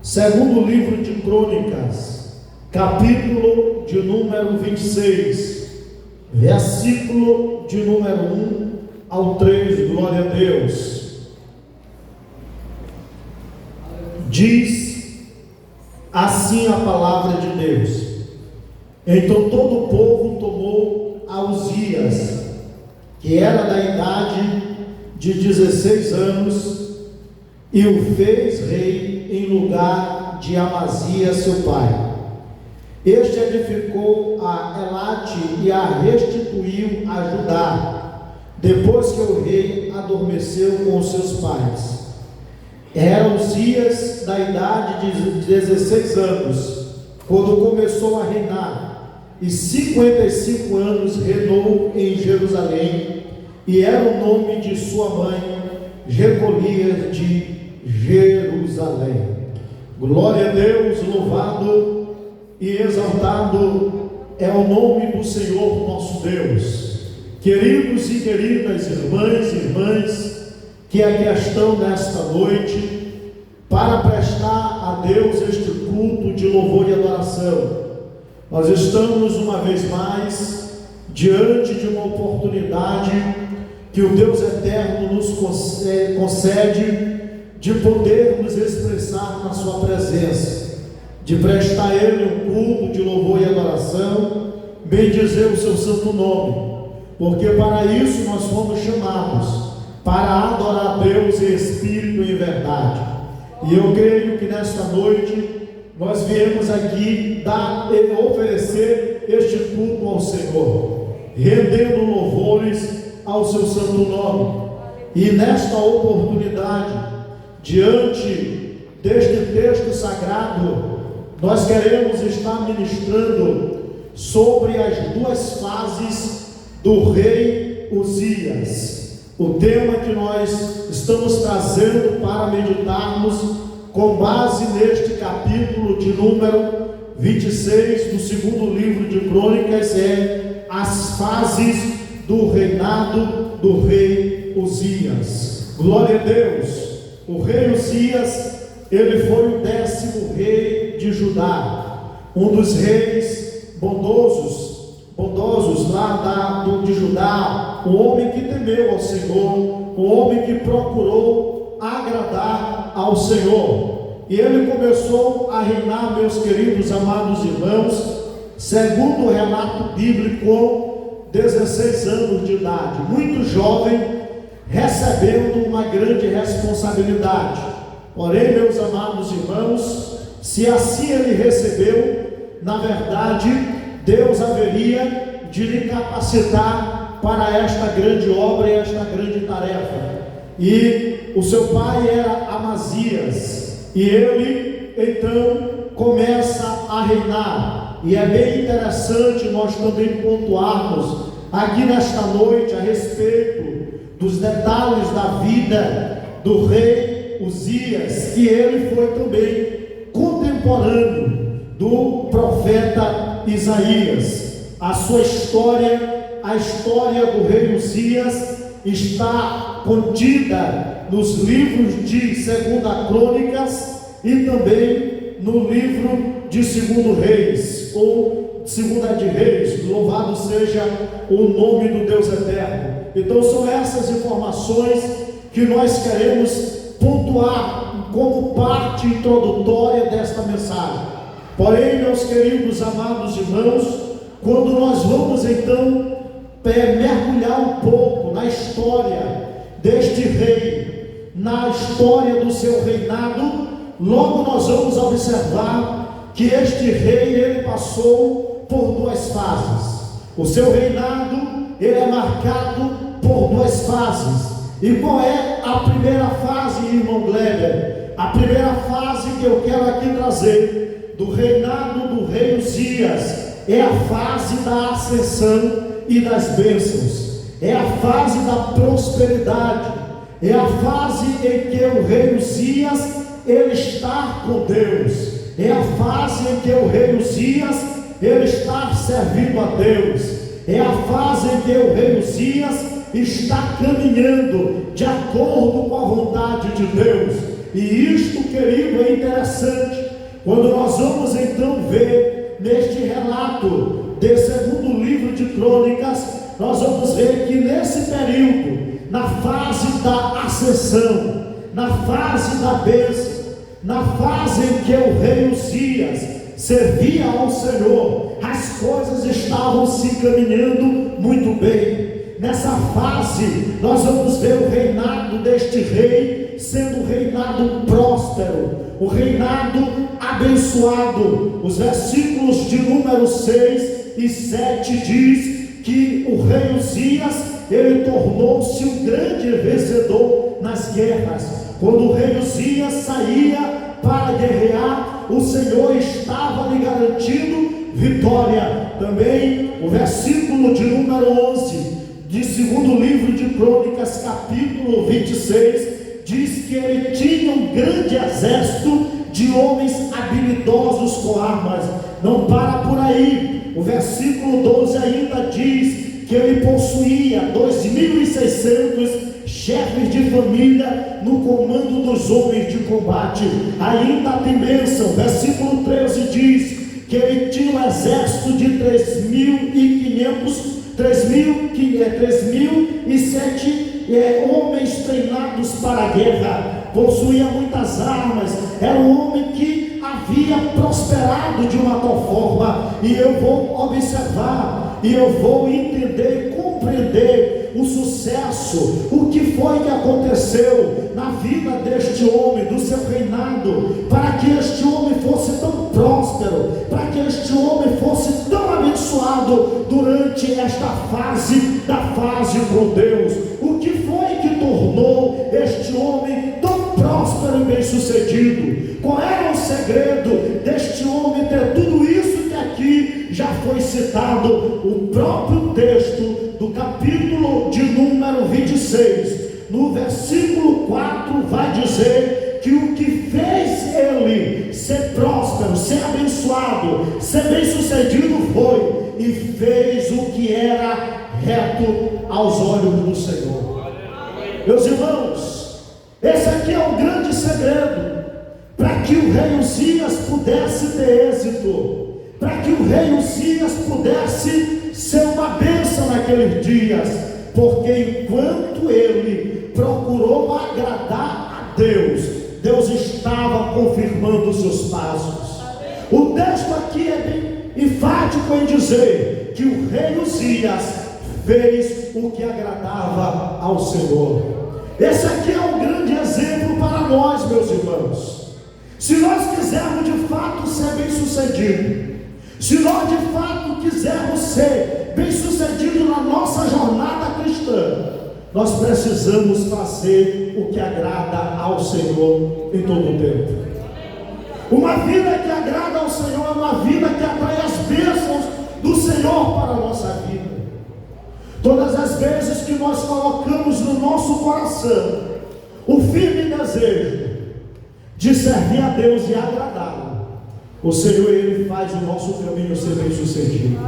Segundo livro de Crônicas, capítulo de número 26, versículo de número 1 ao 3, glória a Deus. Diz assim a palavra de Deus: então todo o povo tomou a Uzias, que era da idade de 16 anos, e o fez rei em lugar de Amazias seu pai. Este edificou a Elate e a restituiu a Judá, depois que o rei adormeceu com os seus pais. Era Uzias da idade de 16 anos, quando começou a reinar, e 55 anos reinou em Jerusalém, e era o nome de sua mãe Jecolias de Jerusalém. Glória a Deus, louvado e exaltado é o nome do Senhor nosso Deus. Queridos e queridas irmãs e irmãs que aqui estão nesta noite para prestar a Deus este culto de louvor e adoração, nós estamos uma vez mais diante de uma oportunidade que o Deus eterno nos concede de podermos expressar na sua presença, de prestar a Ele um culto de louvor e adoração, bendizer o seu santo nome, porque para isso nós fomos chamados, para adorar a Deus em espírito e em verdade. E eu creio que nesta noite nós viemos aqui oferecer este culto ao Senhor, rendendo louvores ao seu santo nome. E nesta oportunidade, diante deste texto sagrado, nós queremos estar ministrando sobre as duas fases do rei Uzias. O tema que nós estamos trazendo para meditarmos com base neste capítulo de número 26 do segundo livro de Crônicas é as fases do reinado do rei Uzias. Glória a Deus. O rei Uzias, ele foi o 10º rei de Judá, um dos reis bondosos lá de Judá, um homem que temeu ao Senhor, um homem que procurou agradar ao Senhor. E ele começou a reinar, meus queridos amados irmãos, segundo o relato bíblico, com 16 anos de idade, muito jovem, recebendo uma grande responsabilidade. Porém, meus amados irmãos, se assim ele recebeu, na verdade, Deus haveria de lhe capacitar para esta grande obra e esta grande tarefa. E o seu pai era Amazias, e ele então começa a reinar. E é bem interessante nós também pontuarmos aqui nesta noite a respeito dos detalhes da vida do rei Uzias, que ele foi também contemporâneo do profeta Isaías. A sua história, a história do rei Uzias, está contida nos livros de 2 Crônicas e também no livro de 2 Reis, ou 2 de Reis. Louvado seja o nome do Deus eterno. Então são essas informações que nós queremos pontuar como parte introdutória desta mensagem. Porém, meus queridos amados irmãos, quando nós vamos então mergulhar um pouco na história deste rei, na história do seu reinado, logo nós vamos observar que este rei, ele passou por duas fases. O seu reinado, ele é marcado por duas fases. E qual é a primeira fase, irmão Gleber? A primeira fase que eu quero aqui trazer do reinado do rei Uzias é a fase da ascensão e das bênçãos, é a fase da prosperidade, é a fase em que o rei Uzias ele está com Deus, é a fase em que o rei Uzias ele está servindo a Deus, é a fase em que o rei Uzias está caminhando de acordo com a vontade de Deus. E isto, querido, é interessante, quando nós vamos então ver neste relato desse segundo livro de Crônicas, nós vamos ver que nesse período, na fase da ascensão, na fase da bênção, na fase em que o rei Uzias servia ao Senhor, as coisas estavam se caminhando muito bem. Nessa fase, nós vamos ver o reinado deste rei sendo um reinado próspero, um reinado abençoado. Os versículos de número 6 e 7 diz que o rei Uzias, ele tornou-se um grande vencedor nas guerras. Quando o rei Uzias saía para guerrear, o Senhor estava lhe garantindo vitória. Também o versículo de número 11 de segundo livro de Crônicas, capítulo 26, diz que ele tinha um grande exército de homens habilidosos com armas. Não para por aí, o versículo 12 ainda diz que ele possuía 2.600 chefes de família no comando dos homens de combate. Ainda tem bênção, versículo 13 diz que ele tinha um exército de 3.007 homens treinados para a guerra, possuía muitas armas, era um homem que havia prosperado de uma tal forma. E eu vou observar, e eu vou entender e compreender o sucesso, o que foi que aconteceu na vida deste homem, do seu reinado, para que este homem fosse tão próspero, para que este homem fosse tão abençoado durante esta fase com Deus. O que foi que tornou este homem tão próspero e bem sucedido? Qual era o segredo deste homem ter tudo isso que aqui já foi citado? O próprio texto do capítulo de número 26, no versículo 4, vai dizer que o que fez ele ser próspero, ser abençoado, ser bem sucedido foi, e fez o que era reto aos olhos do Senhor. Meus irmãos, esse aqui é o grande segredo para que o rei Uzias pudesse ter êxito, para que o rei Uzias pudesse ser uma bênção naqueles dias, porque enquanto ele procurou agradar a Deus, Deus estava confirmando os seus passos. O texto aqui é bem enfático em dizer que o rei Uzias fez o que agradava ao Senhor. Esse aqui é um grande exemplo para nós, meus irmãos. Se nós quisermos de fato ser bem sucedidos, se nós de fato quisermos ser bem sucedidos na nossa jornada cristã, nós precisamos fazer o que agrada ao Senhor em todo o tempo. Uma vida que agrada ao Senhor é uma vida que atrai as bênçãos do Senhor para a nossa vida. Todas as vezes que nós colocamos no nosso coração o firme desejo de servir a Deus e agradá-lo, o Senhor, Ele faz o nosso caminho ser bem sucedido.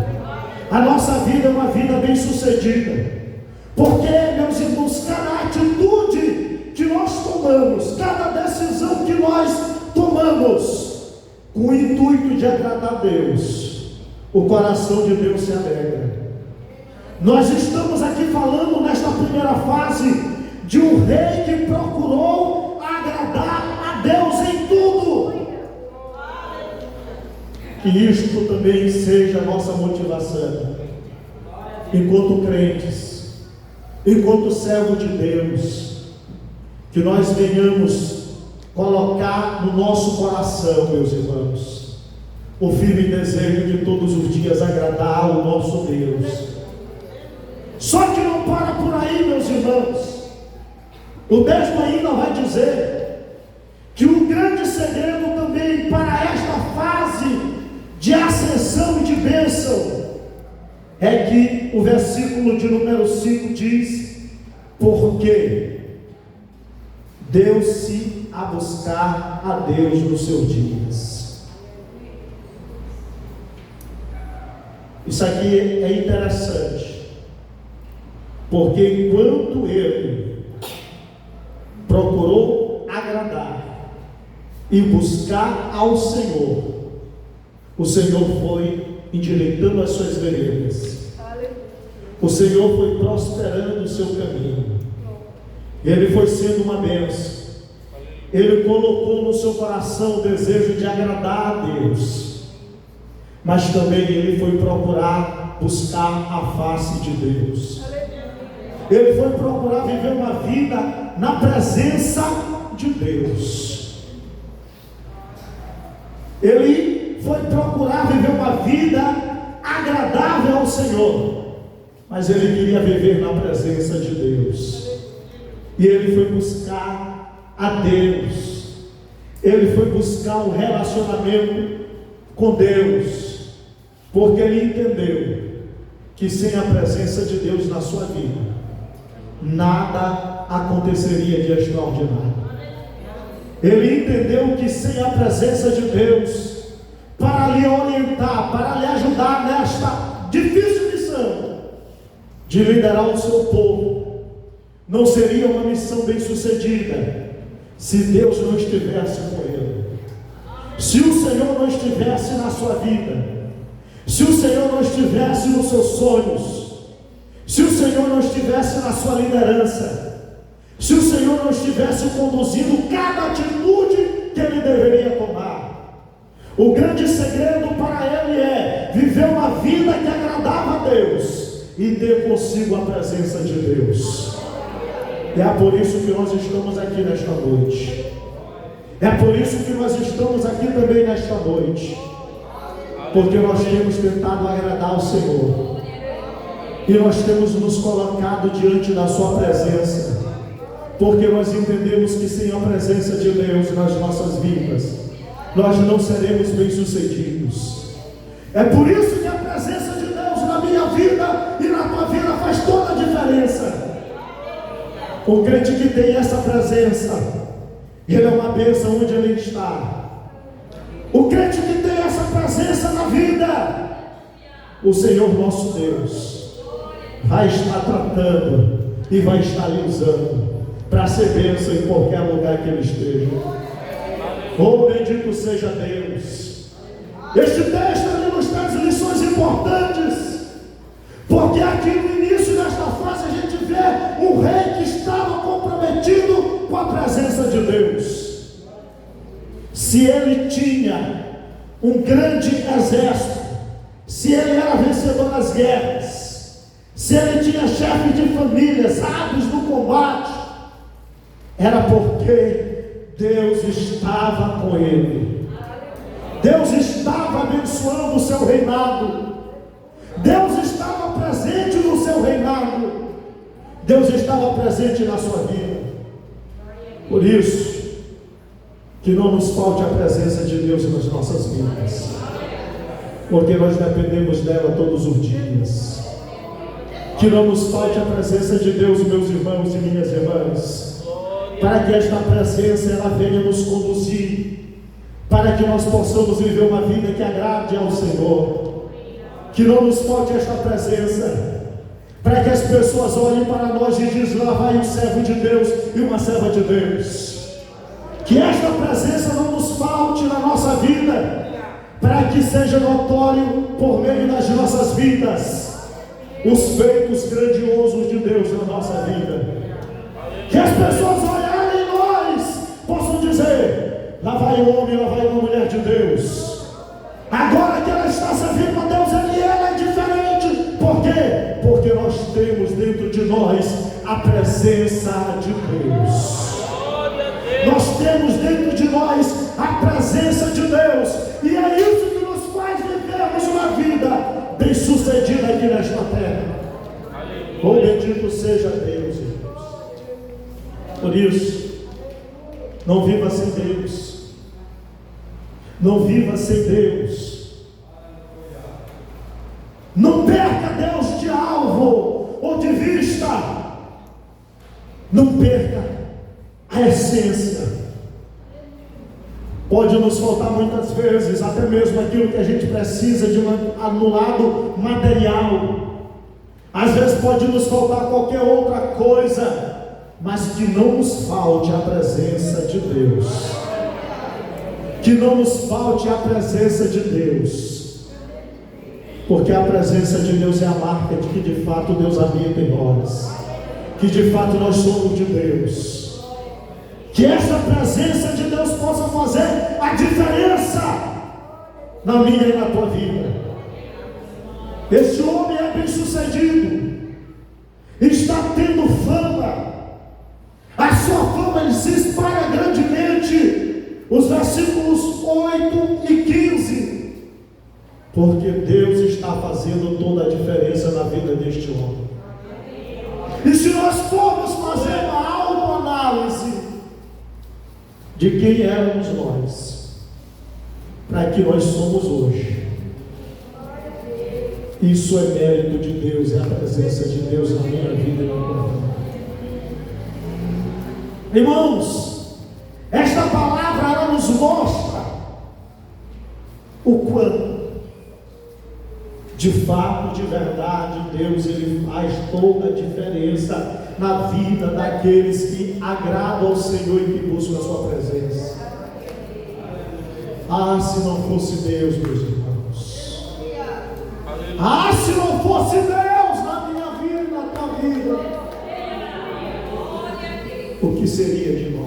A nossa vida é uma vida bem sucedida, porque, meus irmãos, cada atitude que nós tomamos, cada decisão que nós tomamos com o intuito de agradar a Deus, o coração de Deus se alegra. Nós estamos aqui falando nesta primeira fase de um rei que procurou agradar a Deus em tudo. Que isto também seja a nossa motivação, enquanto crentes, enquanto servos de Deus, que nós venhamos colocar no nosso coração, meus irmãos, o firme desejo de todos os dias agradar ao nosso Deus. Só que não para por aí, meus irmãos. O texto ainda vai dizer que o grande segredo também para esta fase de ascensão e de bênção é que o versículo de número 5 diz: porque deu-se a buscar a Deus nos seus dias. Isso aqui é interessante, porque enquanto ele procurou agradar, e buscar ao Senhor, o Senhor foi endireitando as suas veredas. O Senhor foi prosperando o seu caminho. Ele foi sendo uma bênção. Ele colocou no seu coração o desejo de agradar a Deus, mas também ele foi procurar buscar a face de Deus. Ele foi procurar viver uma vida na presença de Deus. Ele foi procurar viver uma vida agradável ao Senhor, mas ele queria viver na presença de Deus. E ele foi buscar a Deus. Ele foi buscar um relacionamento com Deus, porque ele entendeu que sem a presença de Deus na sua vida, nada aconteceria de extraordinário. Ele entendeu que sem a presença de Deus para lhe orientar, para lhe ajudar nesta difícil missão de liderar o seu povo, não seria uma missão bem sucedida se Deus não estivesse com ele. Se o Senhor não estivesse na sua vida, se o Senhor não estivesse nos seus sonhos, se o Senhor não estivesse na sua liderança, se o Senhor não estivesse conduzindo cada atitude que ele deveria tomar. O grande segredo para ele é viver uma vida que agradava a Deus e ter consigo a presença de Deus. É por isso que nós estamos aqui nesta noite. É por isso que nós estamos aqui também nesta noite, porque nós temos tentado agradar ao Senhor, e nós temos nos colocado diante da sua presença, porque nós entendemos que sem a presença de Deus nas nossas vidas, nós não seremos bem-sucedidos. É por isso que a presença de Deus na minha vida e na tua vida faz toda a diferença. O crente que tem essa presença, ele é uma bênção onde ele está. O crente que tem essa presença na vida, o Senhor nosso Deus vai estar tratando e vai estar lhe usando para ser bênção em qualquer lugar que ele esteja. Oh, bendito seja Deus. Este texto ele nos traz lições importantes, porque aqui no início desta fase a gente vê um rei que estava comprometido com a presença de Deus. Se ele tinha um grande exército, se ele era vencedor nas guerras, se ele tinha chefe de famílias, hábeis no combate, era porque Deus estava com ele. Deus estava abençoando o seu reinado. Deus estava presente no seu reinado. Deus estava presente na sua vida. Por isso que não nos falte a presença de Deus nas nossas vidas, porque nós dependemos dela todos os dias. Que não nos falte a presença de Deus, meus irmãos e minhas irmãs, para que esta presença ela venha nos conduzir, para que nós possamos viver uma vida que agrade ao Senhor. Que não nos falte esta presença, para que as pessoas olhem para nós e dizem: lá vai um servo de Deus e uma serva de Deus. Que esta presença não nos falte na nossa vida, para que seja notório por meio das nossas vidas os feitos grandiosos de Deus na nossa vida. Que as pessoas olharem em nós possam dizer: lá vai um homem, lá vai uma mulher de Deus. Agora que ela está servindo a Deus, ela é diferente. Por quê? Porque nós temos dentro de nós a presença de Deus. Nós temos dentro de nós a presença de Deus, e é isso que nos faz vivermos uma vida bem sucedida aqui nesta terra. Oh, bendito seja Deus, irmãos. Por isso, não viva sem Deus. Não viva sem Deus. Não perca Deus de alvo ou de vista. Não perca a essência. Pode nos faltar muitas vezes, até mesmo aquilo que a gente precisa no lado material. Às vezes pode nos faltar qualquer outra coisa, mas que não nos falte a presença de Deus. Que não nos falte a presença de Deus, porque a presença de Deus é a marca de que de fato Deus habita em nós, que de fato nós somos de Deus. Que essa presença de Deus possa fazer a diferença na minha e na tua vida. Esse homem é bem sucedido, está tendo fama, a sua fama se espalha grandemente. Os versículos 8 e 15, porque Deus está fazendo toda a diferença na vida deste homem. E se nós formos fazer uma autoanálise de quem éramos nós, para que nós somos hoje, isso é mérito de Deus, é a presença de Deus na minha vida e na tua vida. Irmãos, esta palavra ela nos mostra o quanto, de fato, de verdade, Deus ele faz toda a diferença na vida daqueles que agradam ao Senhor e que buscam a sua presença. Ah, se não fosse Deus, meus irmãos. Ah, se não fosse Deus na minha vida e na tua vida, o que seria de nós?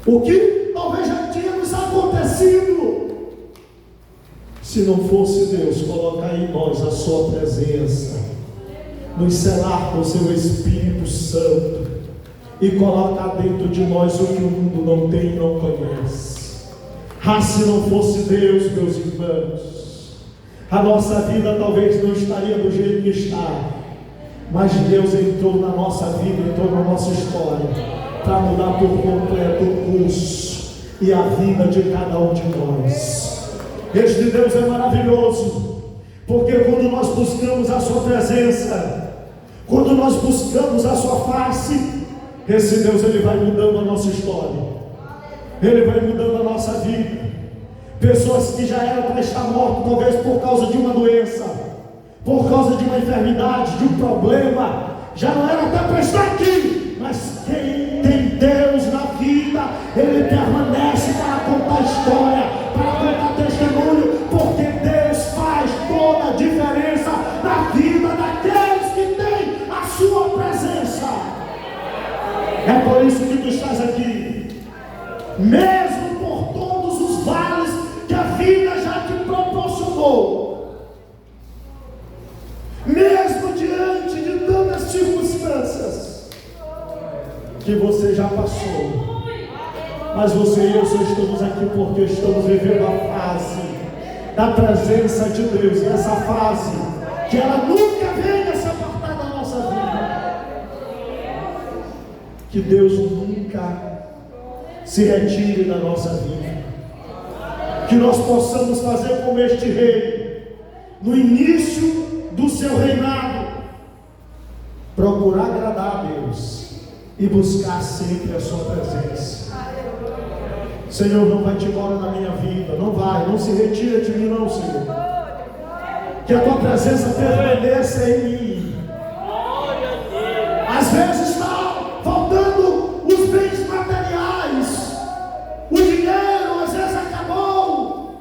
O que talvez já tinha nos acontecido, se não fosse Deus colocar em nós a sua presença, nos selar com o seu Espírito Santo e colocar dentro de nós o que o mundo não tem e não conhece. Ah, se não fosse Deus, meus irmãos, a nossa vida talvez não estaria do jeito que está, mas Deus entrou na nossa vida, entrou na nossa história para mudar por completo o curso e a vida de cada um de nós. Este Deus é maravilhoso, porque quando nós buscamos a sua presença, quando nós buscamos a sua face, esse Deus ele vai mudando a nossa história, ele vai mudando a nossa vida. Pessoas que já eram para estar mortas, talvez por causa de uma doença, por causa de uma enfermidade, de um problema, já não era até para estar aqui, mas quem tem Deus na vida, ele permanece para contar história, para contar testemunho, porque Deus faz toda a diferença na vida daqueles que têm a sua presença. É por isso que tu estás aqui, mesmo por todos os vales que a vida já te proporcionou, mesmo diante de tantas circunstâncias que você já passou, mas você e eu só estamos aqui porque estamos vivendo a fase da presença de Deus, e essa fase que ela nunca venha se apartar da nossa vida, que Deus nunca se retire da nossa vida, que nós possamos fazer como este rei, no início do seu reinado, procurar agradar a Deus e buscar sempre a sua presença. Senhor, não vai te embora na minha vida, não vai, não se retira de mim não, Senhor, que a tua presença permaneça em mim. Às vezes está faltando os bens materiais, o dinheiro às vezes acabou,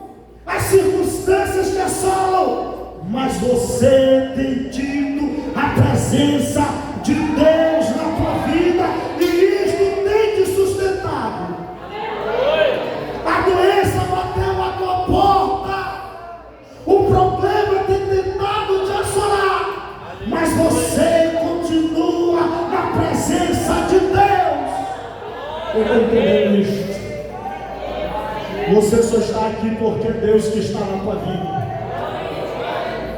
as circunstâncias te assolam, mas você tem tido a presença de Deus na tua vida, e isso tem te sustentado. A doença bateu a tua porta, o problema tem tentado te assolar, mas você continua na presença de Deus. Eu não entendo isto. Você só está aqui porque Deus que está na tua vida.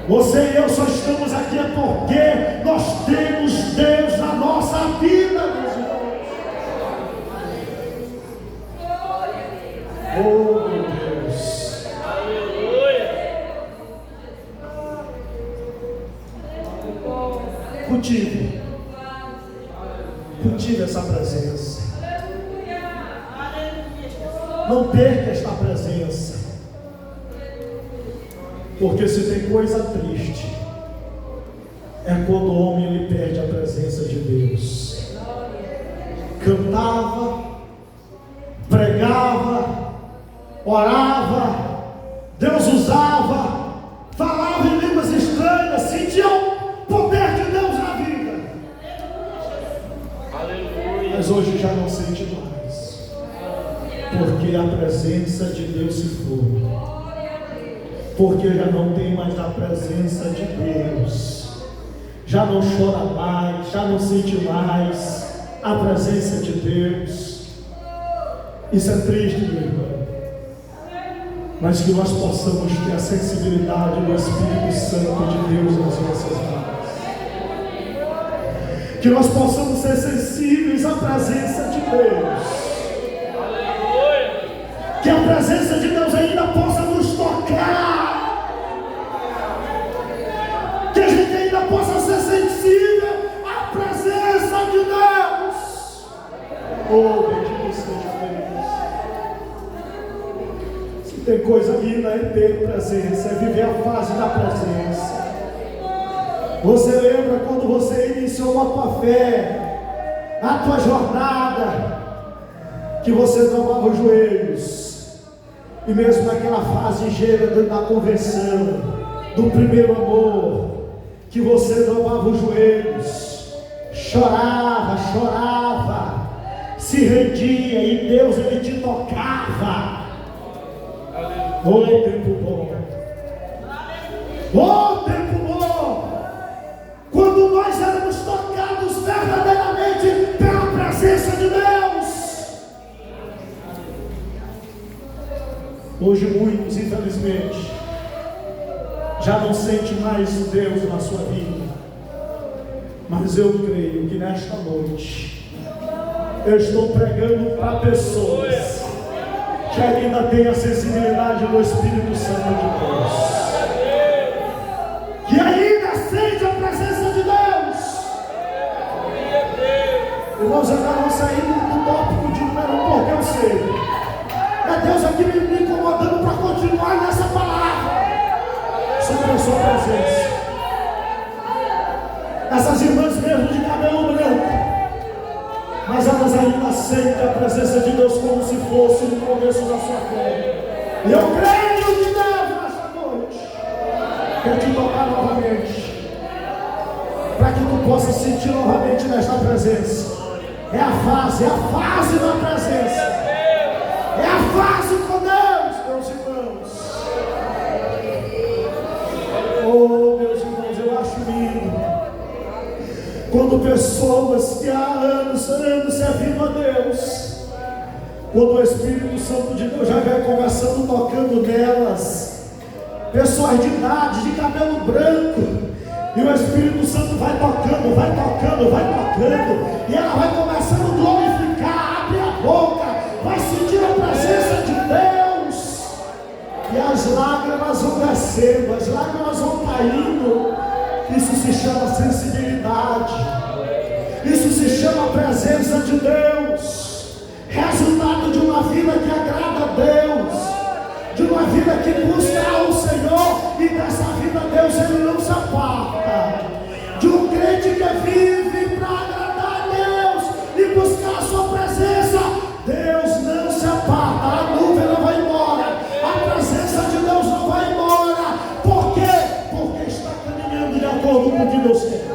Você e eu só estamos aqui porque nós temos Deus na nossa vida, meus irmãos. Oh, meu Deus. Cultive essa presença. Não perca esta presença. Porque se tem coisa triste, é quando o homem ele perde a presença de Deus. Cantava, pregava, orava, Deus usava, falava em línguas estranhas, sentia o poder de Deus na vida. Aleluia. Mas hoje já não sente mais, porque a presença de Deus se foi, porque já não tem mais a presença de Deus, já não chora mais, já não sente mais a presença de Deus. Isso é triste, meu irmão, mas que nós possamos ter a sensibilidade do Espírito Santo de Deus nas nossas vidas, que nós possamos ser sensíveis à presença de Deus, que a presença de Deus ainda possa nos tocar, que a gente ainda possa ser sensível à presença de Deus. Oh, bendito seja Deus. Tem coisa linda é ter presença, é viver a fase da presença. Você lembra quando você iniciou a tua fé, a tua jornada, que você dobrava os joelhos, e mesmo naquela fase ingênua da conversão, do primeiro amor, que você dobrava os joelhos, chorava, se rendia, e Deus ele te tocava. Oh, tempo bom! Oh, tempo bom! Quando nós éramos tocados verdadeiramente pela presença de Deus. Hoje muitos, infelizmente, já não sentem mais Deus na sua vida. Mas eu creio que nesta noite eu estou pregando para pessoas que ainda tem a sensibilidade do Espírito Santo de Deus, que ainda sente a presença de Deus. Irmãos, eu não saindo do tópico de número 1, porque eu sei, é Deus aqui me incomodando para continuar nessa palavra sobre a sua presença. Essas irmãs mesmo de cabelo branco, mas elas ainda sentem a presença de Deus como se fosse no começo da sua fé. E eu creio que Deus nesta noite quer te tocar novamente, para que tu possa sentir novamente nesta presença. É a fase da presença, é a fase com Deus, meus irmãos. Oh, meus irmãos, eu acho lindo quando pessoas que há anos servindo a Deus, quando o Espírito Santo de Deus já vai conversando, tocando nelas, pessoas de idade, de cabelo branco, e o Espírito Santo vai tocando, e ela vai começando a glorificar, abre a boca, vai sentir a presença de Deus, e as lágrimas vão descendo, as lágrimas vão caindo. Isso se chama sensibilidade, isso se chama presença de Deus, resultado de uma vida que agrada a Deus, de uma vida que busca ao Senhor, e dessa vida Deus ele não se aparta, de um crente que vive para agradar a Deus e buscar a sua presença. Deus não se aparta, a nuvem não vai embora, a presença de Deus não vai embora. Por quê? Porque está caminhando de acordo com o que Deus quer.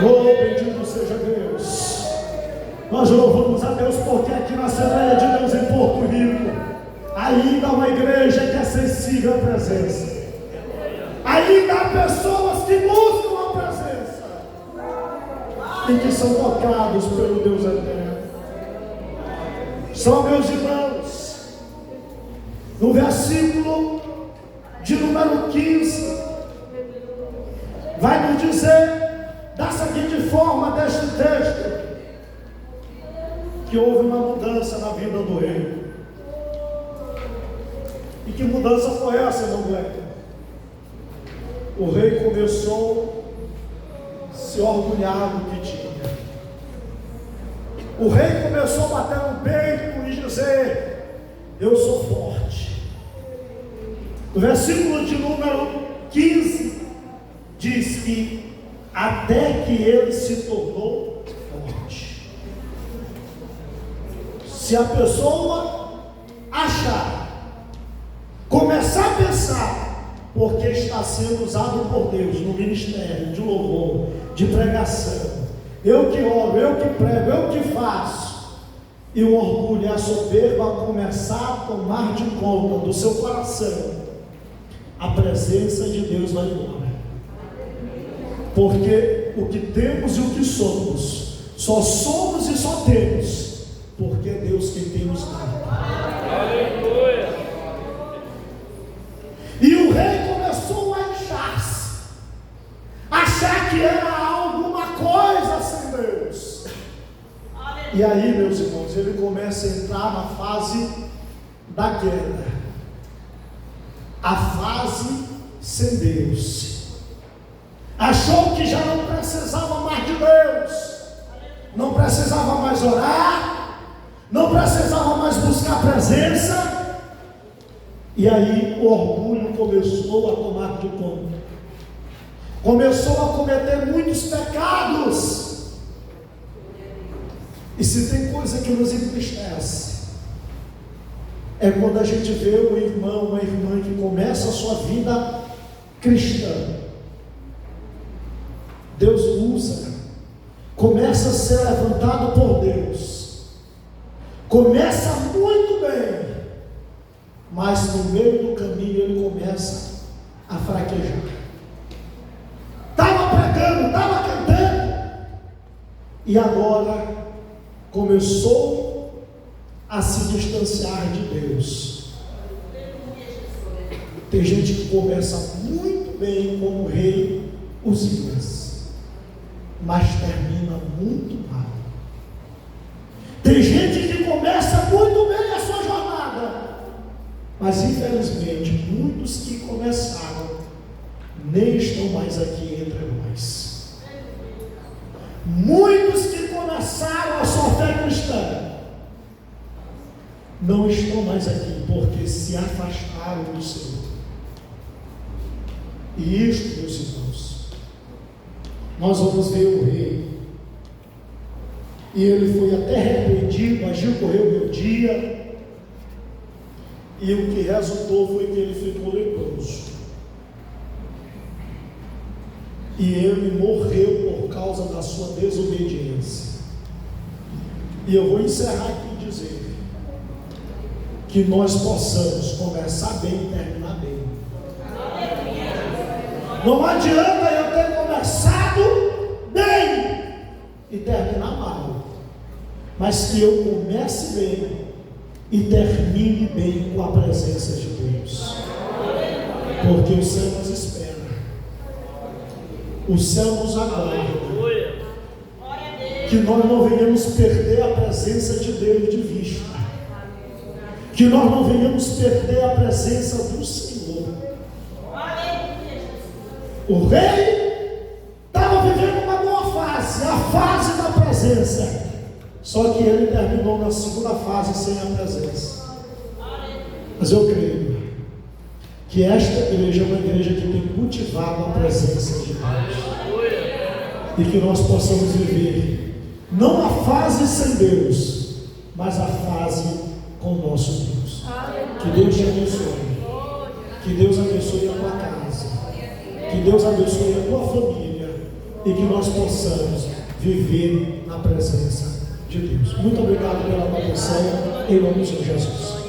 Oh, bendito seja Deus. Nós louvamos a Deus porque aqui na Assembleia de Deus em Porto Rico ainda há uma igreja que é sensível à presença. Ainda há pessoas que buscam a presença e que são tocados pelo Deus eterno. Só, meus irmãos, no versículo de número 15, vai nos dizer da seguinte forma, deste texto, que houve uma mudança na vida do rei. E que mudança foi essa, irmão Gleber? O rei começou a se orgulhar do que tinha. O rei começou a bater no peito e dizer: eu sou forte. O versículo de número 15 diz que até que ele se tornou forte. Se a pessoa achar, começar a pensar, porque está sendo usado por Deus no ministério de louvor, de pregação, eu que oro, eu que prego, eu que faço, e o orgulho e a soberba começar a tomar de conta do seu coração, a presença de Deus vai embora. Porque o que temos e o que somos, só somos e só temos porque é Deus quem tem nos dado. Aleluia. E o rei começou a inchar-se, achar que era alguma coisa sem Deus. Aleluia. E aí, meus irmãos, ele começa a entrar na fase da queda, a fase sem Deus. Achou que já não precisava mais de Deus, não precisava mais orar, não precisava mais buscar presença. E aí o orgulho começou a tomar de conta, começou a cometer muitos pecados. E se tem coisa que nos entristece, é quando a gente vê um irmão, uma irmã que começa a sua vida cristã, Deus usa, começa a ser levantado por Deus, começa muito bem, mas no meio do caminho ele começa a fraquejar. Estava pregando, estava cantando, e agora começou a se distanciar de Deus. Tem gente que começa muito bem como o rei Uzias, mas termina muito mal. Tem gente que começa muito bem a sua jornada, mas infelizmente muitos que começaram nem estão mais aqui entre nós. Muitos que começaram a sua fé cristã não estão mais aqui porque se afastaram do Senhor. E isto, meus irmãos, nós vamos ver o rei, e ele foi até repreendido, agiu com rebeldia, e o que resultou foi que ele ficou leproso, e ele morreu por causa da sua desobediência. E eu vou encerrar aqui e dizer que nós possamos começar bem e terminar bem. Não adianta eu ter começado bem e terminar mal, mas que eu comece bem e termine bem com a presença de Deus, porque o céu nos espera, o céu nos aguarda, que nós não venhamos perder a presença de Deus de vista, que nós não venhamos perder a presença do Senhor. O rei estava vivendo uma boa fase, a fase da presença, só que ele terminou na segunda fase sem a presença. Mas eu creio que esta igreja é uma igreja que tem cultivado a presença de Deus, e que nós possamos viver não a fase sem Deus, mas a fase com o nosso Deus. Que Deus te abençoe, que Deus abençoe a tua casa, que Deus abençoe a tua família, e que nós possamos viver na presença de Deus. Muito obrigado pela tua atenção, em nome de Jesus.